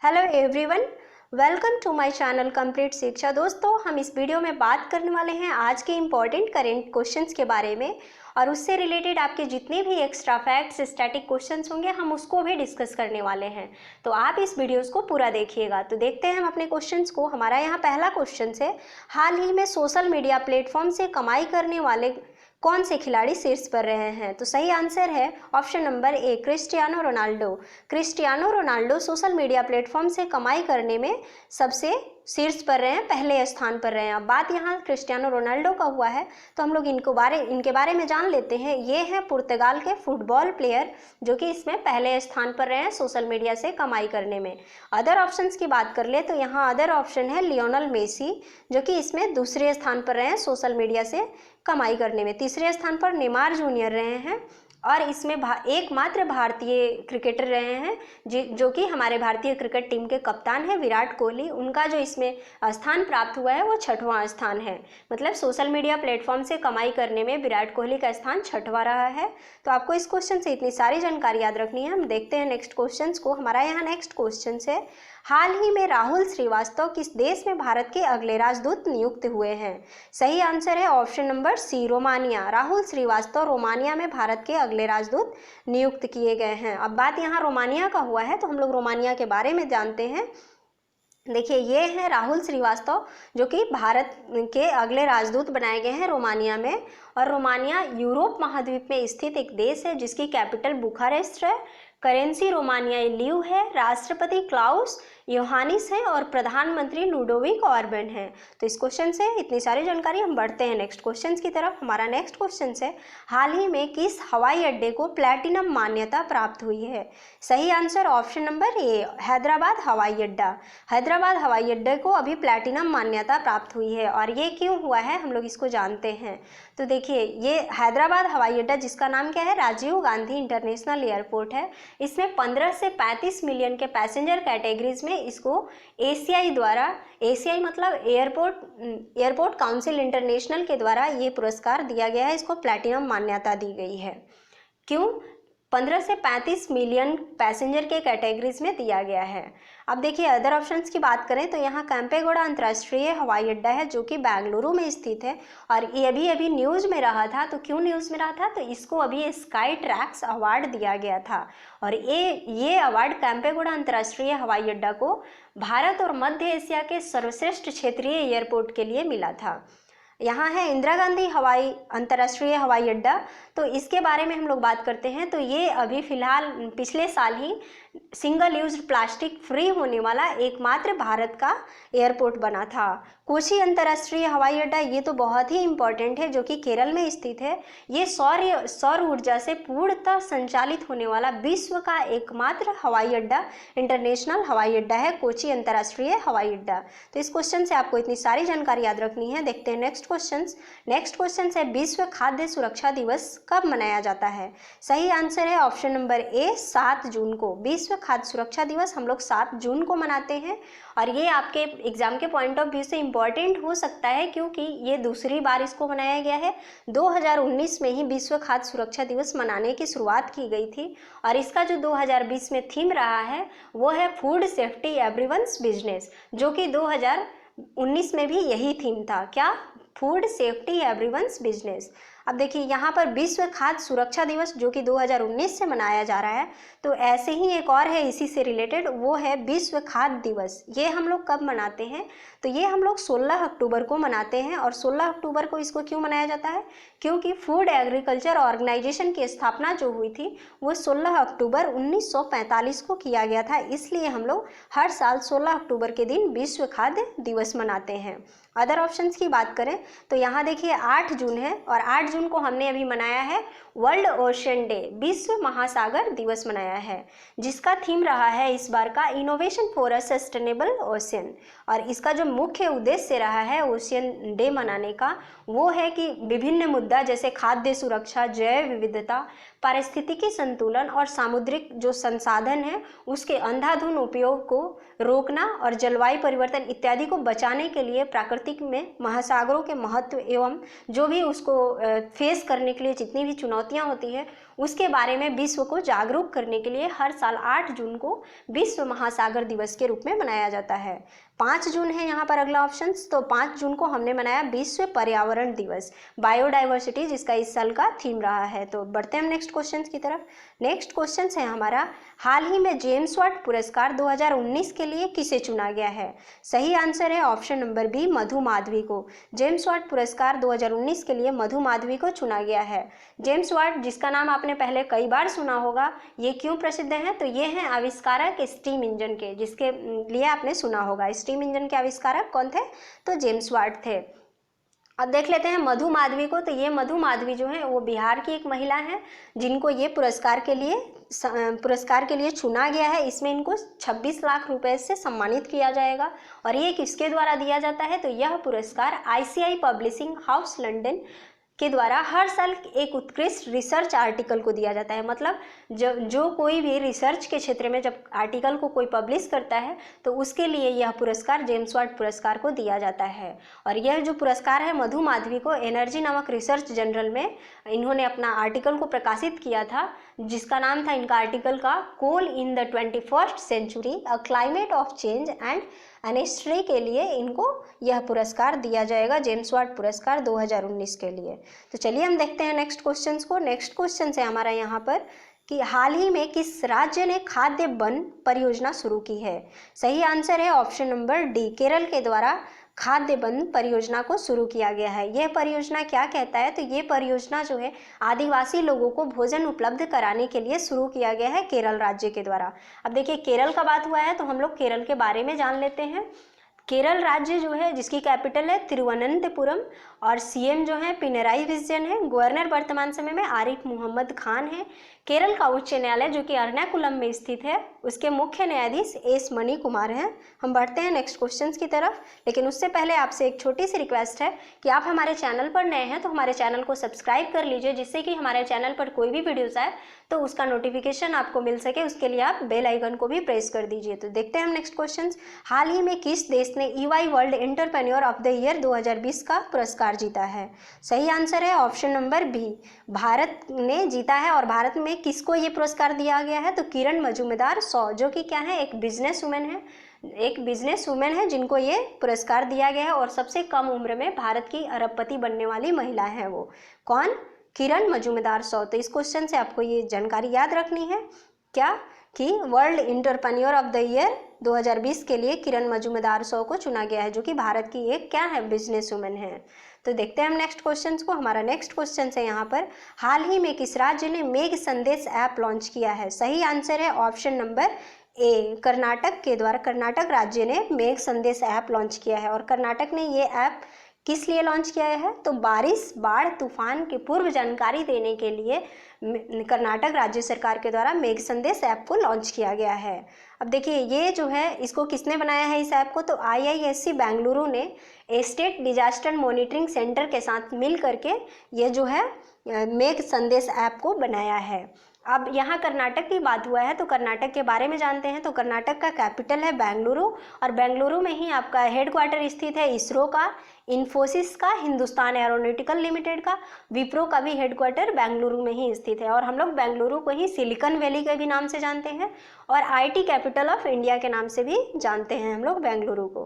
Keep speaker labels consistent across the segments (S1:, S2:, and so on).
S1: Hello everyone, welcome to my channel complete Shiksha. दोस्तों, हम इस वीडियो में बात करने वाले हैं आज के इम्पॉर्टेंट करेंट क्वेश्चंस के बारे में और उससे रिलेटेड आपके जितने भी एक्स्ट्रा फैक्ट्स स्टैटिक क्वेश्चंस होंगे हम उसको भी डिस्कस करने वाले हैं। तो आप इस वीडियोस को पूरा देखिएगा। तो देखते हैं हम अपने क्वेश्चंस को। हमारा यहाँ पहला क्वेश्चन है, हाल ही में सोशल मीडिया प्लेटफॉर्म से कमाई करने वाले कौन से खिलाड़ी शीर्ष पर रहे हैं? तो सही आंसर है option number A, Cristiano Ronaldo. Cristiano Ronaldo social media platform से कमाई करने में सबसे शीर्ष पर रहे हैं, पहले स्थान पर रहे हैं। अब बात यहाँ क्रिस्टियानो रोनाल्डो का हुआ है तो हम लोग इनके बारे में जान लेते हैं। ये हैं पुर्तगाल के फुटबॉल प्लेयर जो कि इसमें पहले स्थान पर रहे हैं सोशल मीडिया से कमाई करने में। अदर ऑप्शंस की बात कर ले तो यहाँ अदर ऑप्शन है लियोनल मेसी जो कि इसमें दूसरे स्थान पर रहे हैं सोशल मीडिया से कमाई करने में। तीसरे स्थान पर नेमार जूनियर रहे हैं और इसमें एकमात्र भारतीय क्रिकेटर रहे हैं जो कि हमारे भारतीय क्रिकेट टीम के कप्तान हैं विराट कोहली। उनका जो इसमें स्थान प्राप्त हुआ है वो 6वां स्थान है। मतलब सोशल मीडिया प्लेटफॉर्म से कमाई करने में विराट कोहली का स्थान 6वां रहा है। तो आपको इस क्वेश्चन से इतनी सारी जानकारी याद रखनी है। हम देखते हैं नेक्स्ट क्वेश्चन को। हमारा यहाँ नेक्स्ट क्वेश्चन है, हाल ही में राहुल श्रीवास्तव किस देश में भारत के अगले राजदूत नियुक्त हुए हैं? सही आंसर है option number C, Romania. Rahul Shrivastava Romania में भारत के अगले राजदूत नियुक्त किए गए हैं। अब बात यहाँ रोमानिया का हुआ है तो हम लोग रोमानिया के बारे में जानते हैं। देखिए, ये हैं राहुल श्रीवास्तव जो कि भारत के अगले राजदूत बनाए गए हैं रोमानिया में। और रोमानिया यूरोप महाद्वीप में स्थित एक देश है जिसकी कैपिटल बुखारेस्ट है। करेंसी रोमानियाई लीव है। राष्ट्रपति क्लाउस योहानिस है और प्रधानमंत्री लुडोविक ऑर्बन है। तो इस क्वेश्चन से इतनी सारी जानकारी। हम बढ़ते हैं नेक्स्ट क्वेश्चन की तरफ। हमारा नेक्स्ट क्वेश्चन है, हाल ही में किस हवाई अड्डे को प्लैटिनम मान्यता प्राप्त हुई है? सही answer option number A, Hyderabad हवाई अड्डा। हैदराबाद हवाई अड्डे को अभी प्लैटिनम मान्यता प्राप्त हुई है। और ये क्यों हुआ है हम लोग इसको जानते हैं। तो देखिए, ये हैदराबाद हवाई अड्डा जिसका नाम क्या है, राजीव गांधी इंटरनेशनल एयरपोर्ट है। इसमें 15 से 35 मिलियन के पैसेंजर कैटेगरीज में इसको एसीआई द्वारा, एसीआई मतलब एयरपोर्ट काउंसिल इंटरनेशनल के द्वारा ये पुरस्कार दिया गया है। इसको प्लैटिनम मान्यता दी गई है। क्यों? 15 से 35 मिलियन पैसेंजर के कैटेगरीज में दिया गया है। अब देखिए, अदर ऑप्शंस की बात करें तो यहाँ केम्पेगौड़ा अंतर्राष्ट्रीय हवाई अड्डा है जो कि बेंगलुरु में स्थित है और ये अभी न्यूज़ में रहा था। तो क्यों न्यूज़ में रहा था? तो इसको अभी स्काई ट्रैक्स अवार्ड दिया गया था और ये अवार्ड केम्पेगौड़ा अंतर्राष्ट्रीय हवाई अड्डा को भारत और मध्य एशिया के सर्वश्रेष्ठ क्षेत्रीय एयरपोर्ट के लिए मिला था। यहाँ है इंदिरा गांधी अंतर्राष्ट्रीय हवाई अड्डा। तो इसके बारे में हम लोग बात करते हैं तो ये अभी फिलहाल पिछले साल ही सिंगल यूज प्लास्टिक फ्री होने वाला एकमात्र भारत का एयरपोर्ट बना था। कोची अंतर्राष्ट्रीय हवाई अड्डा ये तो बहुत ही इम्पोर्टेंट है जो कि केरल में स्थित है। ये सौर ऊर्जा से पूर्णतः संचालित होने वाला विश्व का एकमात्र हवाई अड्डा, इंटरनेशनल हवाई अड्डा है कोची अंतर्राष्ट्रीय हवाई अड्डा। तो इस क्वेश्चन से आपको इतनी सारी जानकारी याद रखनी है। देखते हैं नेक्स्ट क्वेश्चन है, विश्व खाद्य सुरक्षा दिवस कब मनाया जाता है? सही आंसर है ऑप्शन नंबर ए, 7 जून को। विश्व खाद्य सुरक्षा दिवस हम लोग 7 जून को मनाते हैं और ये आपके एग्जाम के पॉइंट ऑफ व्यू से इम्पॉर्टेंट हो सकता है क्योंकि ये दूसरी बार इसको मनाया गया है। 2019 में ही विश्व खाद्य सुरक्षा दिवस मनाने की शुरुआत की गई थी और इसका जो 2020 में थीम रहा है वो है फूड सेफ्टी एवरीवन्स बिजनेस, जो कि 2019 में भी यही थीम था। क्या? Food safety everyone's business. अब देखिए, यहाँ पर विश्व खाद्य सुरक्षा दिवस जो कि 2019 से मनाया जा रहा है, तो ऐसे ही एक और है इसी से रिलेटेड, वो है विश्व खाद्य दिवस। ये हम लोग कब मनाते हैं? तो ये हम लोग 16 अक्टूबर को मनाते हैं। और 16 अक्टूबर को इसको क्यों मनाया जाता है? क्योंकि फूड एग्रीकल्चर ऑर्गेनाइजेशन की स्थापना जो हुई थी वो 16 अक्टूबर 1945 को किया गया था। इसलिए हम लोग हर साल 16 अक्टूबर के दिन विश्व खाद्य दिवस मनाते हैं। अदर ऑप्शंस की बात करें तो यहाँ देखिए 8 जून है और 8 जून को हमने अभी मनाया है वर्ल्ड ओशन डे, विश्व महासागर दिवस मनाया है, जिसका थीम रहा है इस बार का innovation for a sustainable ocean. और इसका जो मुख्य उद्देश्य रहा है ओशियन डे मनाने का वो है कि विभिन्न मुद्दा जैसे खाद्य सुरक्षा, जैव विविधता, पारिस्थितिकी संतुलन और सामुद्रिक जो संसाधन है उसके अंधाधुंध उपयोग को रोकना और जलवायु परिवर्तन इत्यादि को बचाने के लिए प्राकृतिक में महासागरों के महत्व एवं जो भी उसको फेस करने के लिए जितनी भी चुनौतियां होती है उसके बारे में विश्व को जागरूक करने के लिए हर साल 8 जून को विश्व महासागर दिवस के रूप में मनाया जाता है। 5 जून है यहाँ पर अगला ऑप्शन, तो 5 जून को हमने मनाया विश्व पर्यावरण दिवस, बायोडाइवर्सिटी, जिसका इस साल का थीम रहा है। तो बढ़ते हैं हम नेक्स्ट क्वेश्चन की तरफ। नेक्स्ट क्वेश्चन है हमारा, हाल ही में जेम्स वाट पुरस्कार 2019 के लिए किसे चुना गया है? सही आंसर है option number B, Madhu Madhavi को। जेम्स वाट पुरस्कार 2019 के लिए मधु माधवी को चुना गया है। जेम्स वाट, जिसका नाम आपने पहले कई बार सुना होगा, ये क्यों प्रसिद्ध हैं? तो ये हैं आविष्कारक स्टीम इंजन के, जिसके लिए आपने सुना होगा। स्टीम इंजन के आविष्कारक कौन थे? तो जेम्स वाट थे। अब देख लेते हैं मधु माधवी को। तो ये मधु माधवी जो है वो बिहार की एक महिला है जिनको ये पुरस्कार के लिए चुना गया है। इसमें इनको 26 लाख रुपए से सम्मानित किया जाएगा। और ये किसके द्वारा दिया जाता है? तो यह पुरस्कार ICI पब्लिशिंग हाउस लंदन के द्वारा हर साल एक उत्कृष्ट रिसर्च आर्टिकल को दिया जाता है। मतलब जो कोई भी रिसर्च के क्षेत्र में जब आर्टिकल को कोई पब्लिश करता है तो उसके लिए यह पुरस्कार जेम्स वाट पुरस्कार को दिया जाता है। और यह जो पुरस्कार है मधु माधवी को एनर्जी नामक रिसर्च जर्नल में इन्होंने अपना आर्टिकल को प्रकाशित किया था, जिसका नाम था इनका आर्टिकल का call in the 21st century, a climate of change and ancestry के लिए इनको यह पुरस्कार दिया जाएगा, जेम्स वाट पुरस्कार 2019 के लिए। तो चलिए हम देखते हैं नेक्स्ट क्वेश्चंस को। नेक्स्ट क्वेश्चन है हमारा यहाँ पर कि हाल ही में किस राज्य ने खाद्य वन परियोजना शुरू की है? सही आंसर है ऑप्शन नंबर डी, केरल के द्वारा खाद्य वन परियोजना को शुरू किया गया है। यह परियोजना क्या कहता है? तो ये परियोजना जो है आदिवासी लोगों को भोजन उपलब्ध कराने के लिए शुरू किया गया है केरल राज्य के द्वारा। अब देखिए केरल का बात हुआ है तो हम लोग केरल के बारे में जान लेते हैं। केरल राज्य जो है जिसकी कैपिटल है तिरुवनंतपुरम और CM जो है पिनराई विजयन है। गवर्नर वर्तमान समय में आरिफ मोहम्मद खान है। केरल का उच्च न्यायालय जो कि एर्नाकुलम में स्थित है उसके मुख्य न्यायाधीश S मणि कुमार हैं। हम बढ़ते हैं नेक्स्ट क्वेश्चंस की तरफ, लेकिन उससे पहले आपसे एक छोटी सी रिक्वेस्ट है कि आप हमारे चैनल पर नए हैं तो हमारे चैनल को सब्सक्राइब कर लीजिए, जिससे कि हमारे चैनल पर कोई भी वीडियोस आए तो उसका नोटिफिकेशन आपको मिल सके। उसके लिए आप बेल आइकन को भी प्रेस कर दीजिए। तो देखते हैं हम नेक्स्ट क्वेश्चन। हाल ही में किस देश ने EY world entrepreneur of the year 2020 का पुरस्कार जीता है? सही आंसर है ऑप्शन नंबर बी, भारत ने जीता है। और भारत में किसको ये पुरस्कार दिया गया है? तो किरण मजूमदार शॉ, जो कि क्या है, एक बिजनेस वुमेन है जिनको ये पुरस्कार दिया गया है। और सबसे कम उम्र में भारत की अरबपति बनने वाली महिला है वो कौन? किरण मजूमदार शॉ। तो इस क्वेश्चन से आपको ये जानकारी याद रखनी है क्या कि world entrepreneur of the year 2020 के लिए किरण मजूमदार शॉ को चुना गया है, जो कि भारत की एक क्या है, बिजनेस वुमेन है। तो देखते हैं हम नेक्स्ट क्वेश्चन को। हमारा नेक्स्ट क्वेश्चन है यहाँ पर, हाल ही में किस राज्य ने मेघ संदेश ऐप लॉन्च किया है? सही आंसर है ऑप्शन नंबर ए, कर्नाटक के द्वारा। कर्नाटक राज्य ने मेघ संदेश ऐप लॉन्च किया है। और कर्नाटक ने ये ऐप किस लिए लॉन्च किया है? तो बारिश, बाढ़, तूफान की पूर्व जानकारी देने के लिए कर्नाटक राज्य सरकार के द्वारा मेघ संदेश ऐप को लॉन्च किया गया है। अब देखिए ये जो है इसको किसने बनाया है इस ऐप को? तो IISc बेंगलुरु ने स्टेट डिजास्टर मॉनिटरिंग सेंटर के साथ मिल करके ये जो है मेघ संदेश ऐप को बनाया है। अब यहाँ कर्नाटक की बात हुआ है तो कर्नाटक के बारे में जानते हैं। तो कर्नाटक का कैपिटल है बेंगलुरु और बेंगलुरु में ही आपका हेडक्वार्टर स्थित है इसरो का, इन्फोसिस का, हिंदुस्तान एरोनॉटिकल लिमिटेड का, विप्रो का भी हेडक्वार्टर बेंगलुरु में ही स्थित है। और हम लोग बेंगलुरु को ही सिलिकॉन वैली के भी नाम से जानते हैं और IT कैपिटल ऑफ इंडिया के नाम से भी जानते हैं हम लोग बेंगलुरु को।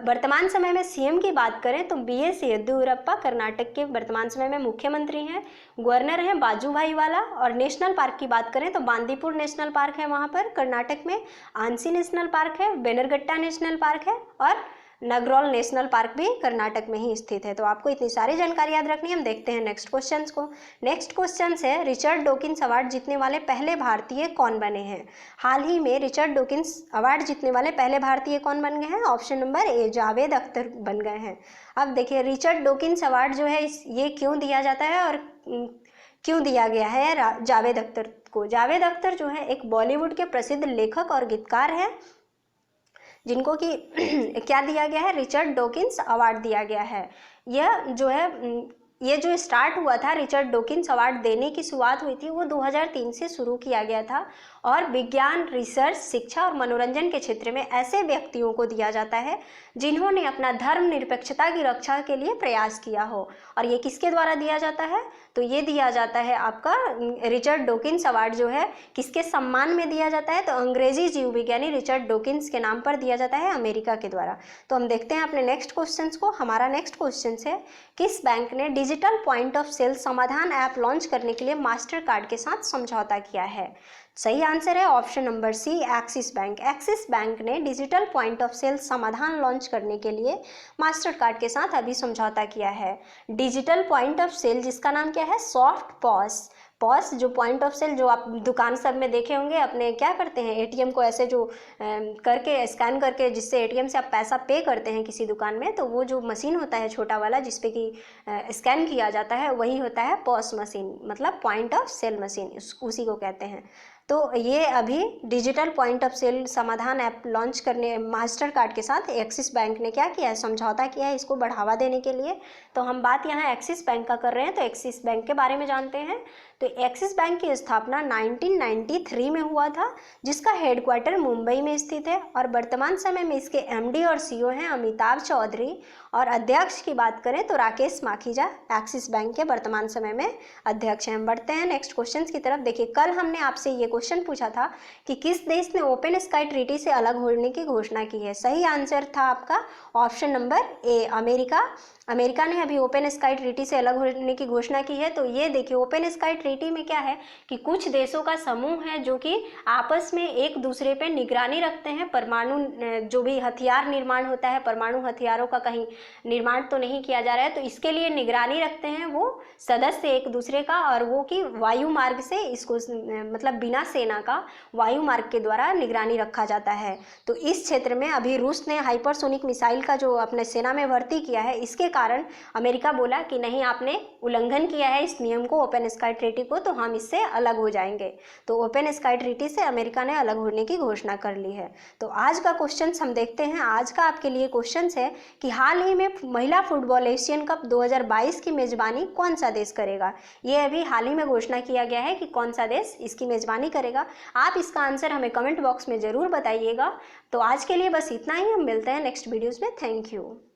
S1: वर्तमान समय में CM की बात करें तो BS येदियुरप्पा कर्नाटक के वर्तमान समय में मुख्यमंत्री हैं। गवर्नर हैं बाजूभाई वाला। और नेशनल पार्क की बात करें तो बांदीपुर नेशनल पार्क है वहाँ पर कर्नाटक में, आंसी नेशनल पार्क है, बेनरघट्टा नेशनल पार्क है और नगरौल नेशनल पार्क भी कर्नाटक में ही स्थित है। तो आपको इतनी सारी जानकारी याद रखनी है। हम देखते हैं नेक्स्ट क्वेश्चंस को। नेक्स्ट क्वेश्चन है, रिचर्ड डॉकिंस अवार्ड जीतने वाले पहले भारतीय कौन बने हैं? हाल ही में रिचर्ड डॉकिंस अवार्ड जीतने वाले पहले भारतीय कौन बन गए हैं? Option number A, Javed Akhtar बन गए हैं। अब देखिए रिचर्ड डॉकिंस अवार्ड जो है ये क्यों दिया जाता है और क्यों दिया गया है जावेद अख्तर को? जावेद अख्तर जो है एक बॉलीवुड के प्रसिद्ध लेखक और गीतकार हैं जिनको कि क्या दिया गया है? रिचर्ड डॉकिंस अवार्ड दिया गया है। ये जो स्टार्ट हुआ था, रिचर्ड डॉकिंस अवार्ड देने की शुरुआत हुई थी वो 2003 से शुरू किया गया था और विज्ञान, रिसर्च, शिक्षा और मनोरंजन के क्षेत्र में ऐसे व्यक्तियों को दिया जाता है जिन्होंने अपना धर्मनिरपेक्षता की रक्षा के लिए प्रयास किया हो। और ये किसके द्वारा दिया जाता है? तो ये दिया जाता है आपका रिचर्ड डॉकिंस अवार्ड जो है किसके सम्मान में दिया जाता है, तो अंग्रेजी जीव विज्ञानी रिचर्ड डॉकिंस के नाम पर दिया जाता है अमेरिका के द्वारा। तो हम देखते हैं अपने नेक्स्ट क्वेश्चन को। हमारा नेक्स्ट क्वेश्चन है, किस बैंक ने डिजिटल पॉइंट ऑफ सेल समाधान ऐप लॉन्च करने के लिए मास्टर कार्ड के साथ समझौता किया है? सही आंसर है option number C, Axis Bank. Axis Bank ने डिजिटल पॉइंट ऑफ सेल समाधान लॉन्च करने के लिए मास्टर कार्ड के साथ अभी समझौता किया है। डिजिटल पॉइंट ऑफ सेल जिसका नाम क्या है, सॉफ्ट पॉस। पॉस जो पॉइंट ऑफ सेल जो आप दुकान सब में देखे होंगे, अपने क्या करते हैं एटीएम को ऐसे जो करके स्कैन करके जिससे एटीएम से आप पैसा पे करते हैं किसी दुकान में, तो वो जो मशीन होता है छोटा वाला जिसपे कि स्कैन किया जाता है, वही होता है पॉस मशीन, मतलब पॉइंट ऑफ सेल मशीन, उसी को कहते हैं। तो ये अभी डिजिटल पॉइंट ऑफ सेल समाधान ऐप लॉन्च करने मास्टर कार्ड के साथ एक्सिस बैंक ने क्या किया है, समझौता किया है इसको बढ़ावा देने के लिए। तो हम बात यहाँ एक्सिस बैंक का कर रहे हैं, तो एक्सिस बैंक के बारे में जानते हैं। तो एक्सिस बैंक की स्थापना 1993 में हुआ था, जिसका हेडक्वार्टर मुंबई में स्थित है, और वर्तमान समय में इसके एमडी और सीईओ हैं अमिताभ चौधरी, और अध्यक्ष की बात करें तो राकेश माखीजा एक्सिस बैंक के वर्तमान समय में अध्यक्ष हैं। हम बढ़ते हैं नेक्स्ट क्वेश्चन की तरफ। देखिए, कल हमने आपसे ये क्वेश्चन पूछा था कि किस देश ने ओपन स्काई ट्रीटी से अलग होने की घोषणा की है? सही आंसर था आपका option number A, America. America ने अभी ओपन स्काई ट्रीटी से अलग होने की घोषणा की है। तो ये देखिए, ओपन स्काई ट्रीटी में क्या है कि कुछ देशों का समूह है जो कि आपस में एक दूसरे पे निगरानी रखते हैं। परमाणु जो भी हथियार निर्माण होता है, परमाणु हथियारों का कहीं निर्माण तो नहीं किया जा रहा है, तो इसके लिए निगरानी रखते हैं वो सदस्य एक दूसरे का, और वो कि वायु मार्ग से इसको मतलब बिना सेना का वायु मार्ग के द्वारा निगरानी रखा जाता है। तो इस क्षेत्र में अभी रूस ने हाइपरसोनिक मिसाइल का जो अपने सेना में भर्ती किया है, इसके कारण अमेरिका बोला कि नहीं, आपने उल्लंघन किया है इस नियम को, ओपन स्काई ट्रीटी को, तो हम इससे अलग हो जाएंगे। तो ओपन स्काई ट्रीटी से अमेरिका ने अलग होने की घोषणा कर ली है। तो आज का क्वेश्चन हम देखते हैं। आज का आपके लिए क्वेश्चन है कि हाल ही में महिला फुटबॉल एशियन कप 2022 की मेजबानी कौन सा देश करेगा? ये अभी हाल ही में घोषणा किया गया है कि कौन सा देश इसकी मेजबानी करेगा। आप इसका आंसर हमें कमेंट बॉक्स में ज़रूर बताइएगा। तो आज के लिए बस इतना ही, हम मिलते हैं नेक्स्ट वीडियोज़ में। Thank you.